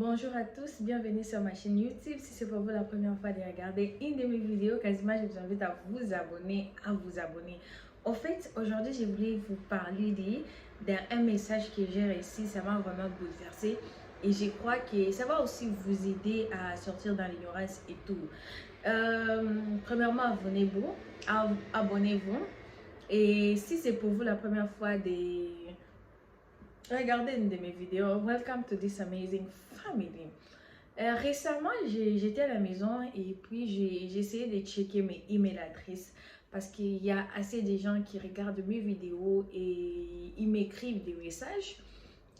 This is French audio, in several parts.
Bonjour à tous, bienvenue sur ma chaîne YouTube. Si c'est pour vous la première fois de regarder une de mes vidéos, quasiment je vous invite à vous abonner. En fait, aujourd'hui, je voulais vous parler d'un message que j'ai reçu, ça m'a vraiment bouleversé. Et je crois que ça va aussi vous aider à sortir dans l'ignorance et tout. Premièrement, abonnez-vous. Et si c'est pour vous la première fois de regardez une de mes vidéos, welcome to this amazing family. Récemment, j'étais à la maison et puis j'ai essayé de checker mes email adresses parce qu'il y a assez de gens qui regardent mes vidéos et ils m'écrivent des messages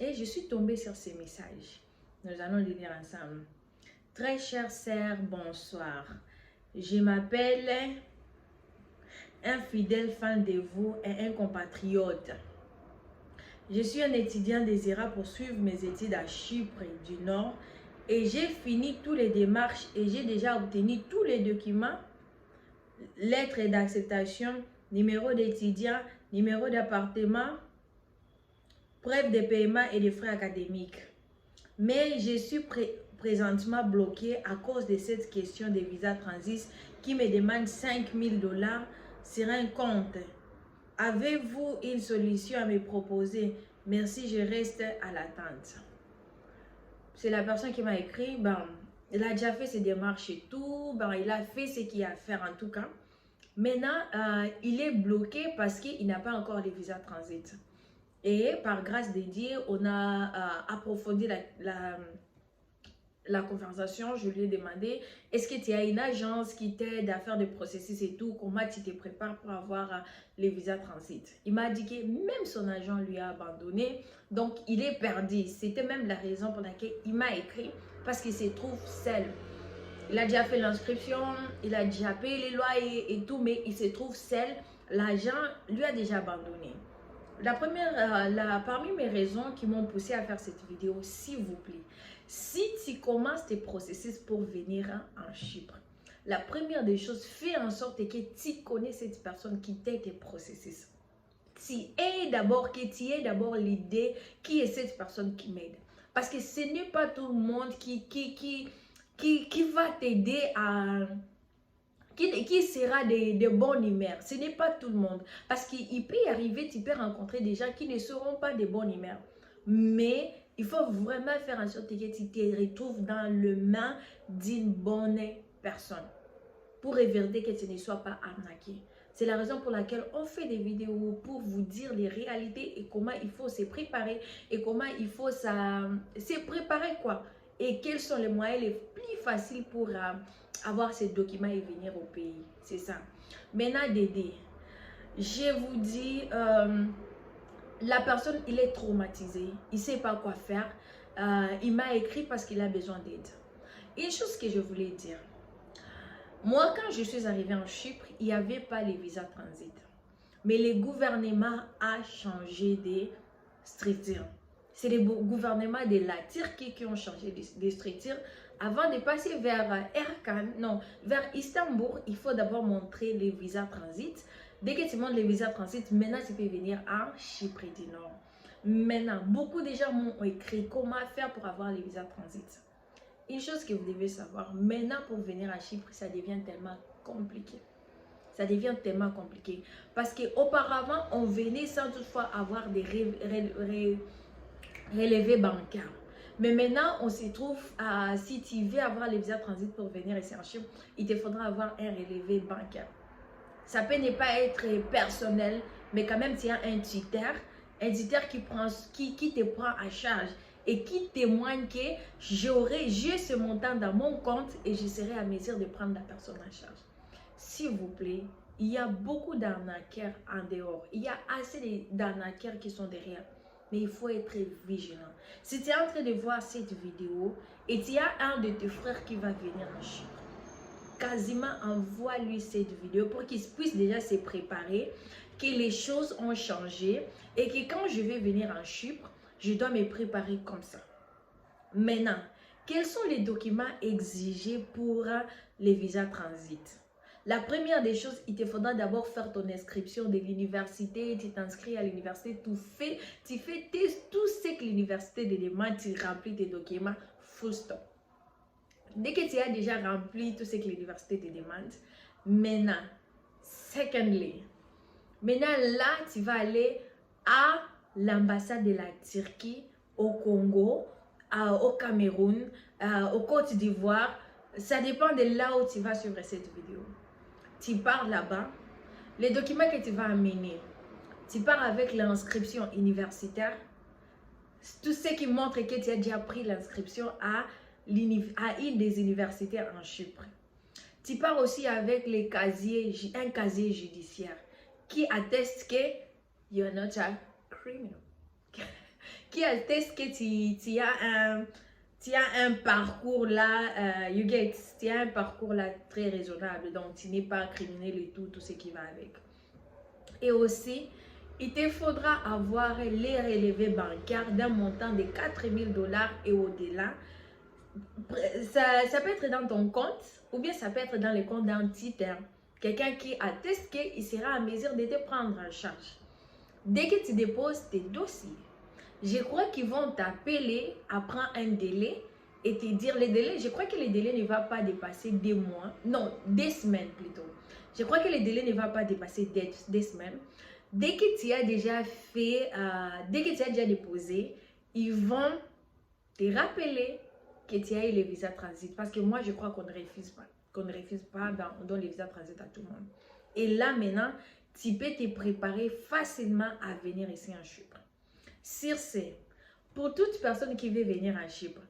et je suis tombée sur ces messages. Nous allons les lire ensemble. Très chère sœur, bonsoir. Je m'appelle un fidèle fan de vous et un compatriote. Je suis un étudiant désirant poursuivre mes études à Chypre du Nord et j'ai fini toutes les démarches et j'ai déjà obtenu tous les documents, lettres d'acceptation, numéro d'étudiant, numéro d'appartement, preuve de paiement et de frais académiques. Mais je suis présentement bloquée à cause de cette question de visa transit qui me demande 5 000 $ sur un compte. Avez-vous une solution à me proposer? Merci, je reste à l'attente. C'est la personne qui m'a écrit. Il a déjà fait ses démarches et tout. Il a fait ce qu'il y a à faire en tout cas. Maintenant, il est bloqué parce qu'il n'a pas encore les visas transit. Et par grâce de Dieu, on a approfondi la conversation. Je lui ai demandé, est-ce que tu as une agence qui t'aide à faire des processus et tout? Comment tu te prépares pour avoir les visas transit? Il m'a dit que même son agent lui a abandonné. Donc, il est perdu. C'était même la raison pour laquelle il m'a écrit. Parce qu'il se trouve seul. Il a déjà fait l'inscription, il a déjà payé les loyers et tout, mais il se trouve seul. L'agent lui a déjà abandonné. Parmi mes raisons qui m'ont poussé à faire cette vidéo, s'il vous plaît, si tu commences tes processus pour venir en Chypre, la première des choses, fais en sorte que tu connais cette personne qui t'aide tes processus. Tu aies d'abord l'idée qui est cette personne qui m'aide. Parce que ce n'est pas tout le monde qui va t'aider à... Qui sera de bonne humeur. Ce n'est pas tout le monde. Parce qu'il peut y arriver, tu peux rencontrer des gens qui ne seront pas de bonne humeur. Mais il faut vraiment faire en sorte que tu te retrouves dans le main d'une bonne personne. Pour éviter que tu ne sois pas arnaqué. C'est la raison pour laquelle on fait des vidéos pour vous dire les réalités et comment il faut se préparer et comment il faut se préparer quoi. Et quels sont les moyens les plus faciles pour avoir ces documents et venir au pays. C'est ça. Maintenant, Dédé, je vous dis, la personne, il est traumatisé. Il ne sait pas quoi faire. Il m'a écrit parce qu'il a besoin d'aide. Une chose que je voulais dire. Moi, quand je suis arrivée en Chypre, il n'y avait pas les visas transit. Mais le gouvernement a changé de structure. C'est le gouvernement de la Turquie qui ont changé de structure. Avant de passer vers vers Istanbul, il faut d'abord montrer les visas transit. Dès que tu montres les visas transit, maintenant tu peux venir en Chypre du Nord. Maintenant, beaucoup de gens m'ont écrit comment faire pour avoir les visas transit. Une chose que vous devez savoir, maintenant pour venir à Chypre, ça devient tellement compliqué. Ça devient tellement compliqué. Parce qu'auparavant, on venait sans toutefois avoir des relevés bancaires. Mais maintenant, on se trouve, si tu veux avoir les visas transit pour venir ici en Chypre, il te faudra avoir un relevé bancaire. Ça peut ne pas être personnel, mais quand même, tu as un tuteur qui te prend à charge et qui témoigne que j'ai ce montant dans mon compte et je serai à mesure de prendre la personne en charge. S'il vous plaît, il y a beaucoup d'arnaqueurs en dehors. Il y a assez d'arnaqueurs qui sont derrière. Mais il faut être vigilant. Si tu es en train de voir cette vidéo et tu as un de tes frères qui va venir en Chypre, quasiment envoie-lui cette vidéo pour qu'il puisse déjà se préparer, que les choses ont changé et que quand je vais venir en Chypre, je dois me préparer comme ça. Maintenant, quels sont les documents exigés pour les visas transit? La première des choses, il te faudra d'abord faire ton inscription de l'université, tu t'inscris à l'université, tu fais tout ce que l'université te demande, tu remplis tes documents, Full stop. Dès que tu as déjà rempli tout ce que l'université te demande, maintenant, secondly, maintenant là, tu vas aller à l'ambassade de la Turquie, au Congo, au Cameroun, au Côte d'Ivoire. Ça dépend de là où tu vas suivre cette vidéo. Tu pars là-bas, les documents que tu vas amener, tu pars avec l'inscription universitaire, tout ce qui montre que tu as déjà pris l'inscription à une des universités en Chypre. Tu pars aussi avec un casier judiciaire qui atteste que you're not a criminal. Qui atteste que tu as un parcours là, tu as un parcours là très raisonnable, donc tu n'es pas criminel et tout ce qui va avec. Et aussi, il te faudra avoir les relevés bancaires d'un montant de 4 000 $ et au-delà. Ça peut être dans ton compte ou bien ça peut être dans le compte d'un titre. Quelqu'un qui atteste qu'il sera en mesure de te prendre en charge. Dès que tu déposes tes dossiers, je crois qu'ils vont t'appeler après un délai et te dire le délai. Je crois que le délai ne va pas dépasser 2 mois. Non, 2 semaines plutôt. Je crois que le délai ne va pas dépasser 2 semaines. Dès que tu as déjà fait, dès que tu as déjà déposé, ils vont te rappeler que tu as eu le visa transit. Parce que moi, je crois qu'on ne refuse pas. Qu'on ne refuse pas, on donne les visas transit à tout le monde. Et là, maintenant, tu peux te préparer facilement à venir ici en Chypre. Sur ce, pour toute personne qui veut venir en Chypre,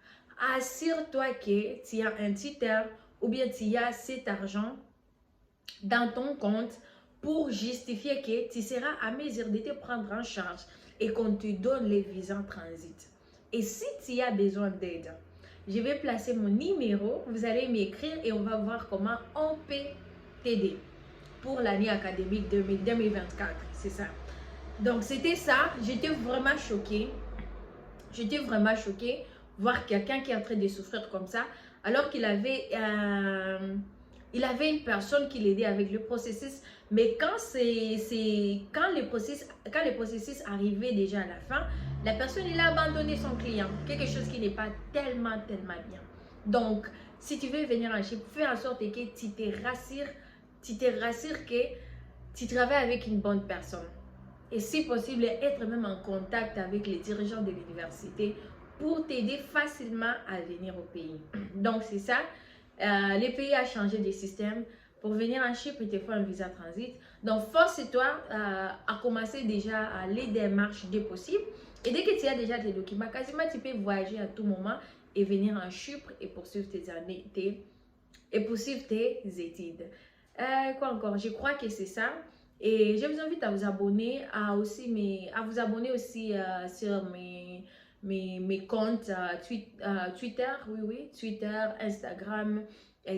assure-toi que tu as un titre ou bien tu as cet argent dans ton compte pour justifier que tu seras à mesure de te prendre en charge et qu'on te donne les visas transit. Et si tu as besoin d'aide, je vais placer mon numéro, vous allez m'écrire et on va voir comment on peut t'aider pour l'année académique 2024, c'est ça. Donc c'était ça, j'étais vraiment choquée. J'étais vraiment choquée voir quelqu'un qui est en train de souffrir comme ça, alors qu'il avait, une personne qui l'aidait avec le processus. Mais quand le processus arrivait déjà à la fin, la personne il a abandonné son client, quelque chose qui n'est pas tellement bien. Donc, si tu veux venir en Chypre, fais en sorte que tu te rassures que tu travailles avec une bonne personne. Et si possible, être même en contact avec les dirigeants de l'université pour t'aider facilement à venir au pays. Donc, c'est ça. Les pays ont changé de système. Pour venir en Chypre, il te faut un visa transit. Donc, force-toi à commencer déjà les démarches dès possible. Et dès que tu as déjà tes documents, quasiment tu peux voyager à tout moment et venir en Chypre et poursuivre tes études. Quoi encore? Je crois que c'est ça. Et je vous invite à vous abonner, sur mes comptes Twitter, Twitter, Instagram,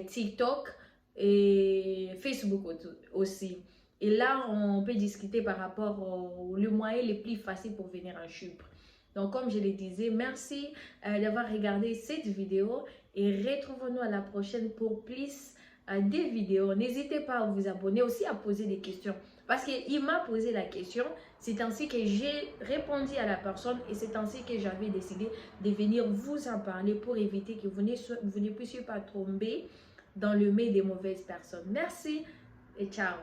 TikTok et Facebook aussi. Et là, on peut discuter par rapport aux moyens les plus faciles pour venir en Chypre. Donc, comme je le disais, merci d'avoir regardé cette vidéo et retrouvons-nous à la prochaine pour plus des vidéos. N'hésitez pas à vous abonner, aussi à poser des questions. Parce qu'il m'a posé la question, c'est ainsi que j'ai répondu à la personne et c'est ainsi que j'avais décidé de venir vous en parler pour éviter que vous ne puissiez pas tomber dans le mail des mauvaises personnes. Merci et ciao.